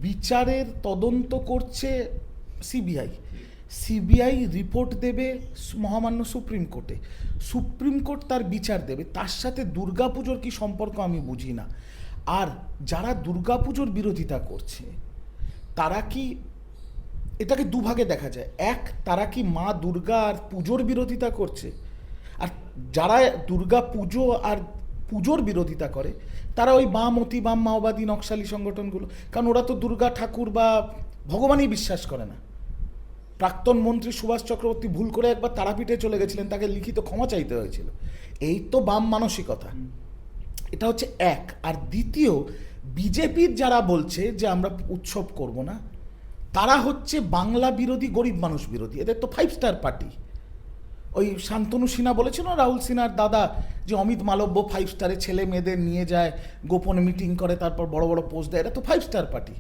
বিচারের তদন্ত করছে সিবিআই। সিবিআই রিপোর্ট দেবে মহামান্য সুপ্রিম কোর্টে, সুপ্রিম কোর্ট তার বিচার দেবে। তার সাথে দুর্গাপুজোর কি সম্পর্ক আমি বুঝি না। আর যারা দুর্গাপুজোর বিরোধিতা করছে তারা কি, এটাকে দুভাগে দেখা যায়, এক, তারা কি মা দুর্গা আর পুজোর বিরোধিতা করছে, আর যারা দুর্গা পুজো আর পুজোর বিরোধিতা করে তারা ওই বাম অতি বাম মাওবাদী নকশালি সংগঠনগুলো, কারণ ওরা তো দুর্গা ঠাকুর বা ভগবানই বিশ্বাস করে না। প্রাক্তন মন্ত্রী সুভাষ চক্রবর্তী ভুল করে একবার তারাপীঠে চলে গেছিলেন, তাকে লিখিত ক্ষমা চাইতে হয়েছিল। এই তো বাম মানসিকতা। এটা হচ্ছে এক। আর দ্বিতীয়, বিজেপির যারা বলছে যে আমরা উৎসব করব না, তারা হচ্ছে বাংলা বিরোধী, গরিব মানুষ বিরোধী। এদের তো 5 স্টার পার্টি। ওই শান্তনু সিনহা বলেছিল না, রাহুল সিনহার দাদা, যে অমিত মালব্য 5 স্টারে ছেলে মেয়েদের নিয়ে যায়, গোপন মিটিং করে, তারপর বড় বড় পোস্ট দেয়। এটা তো 5 স্টার পার্টি।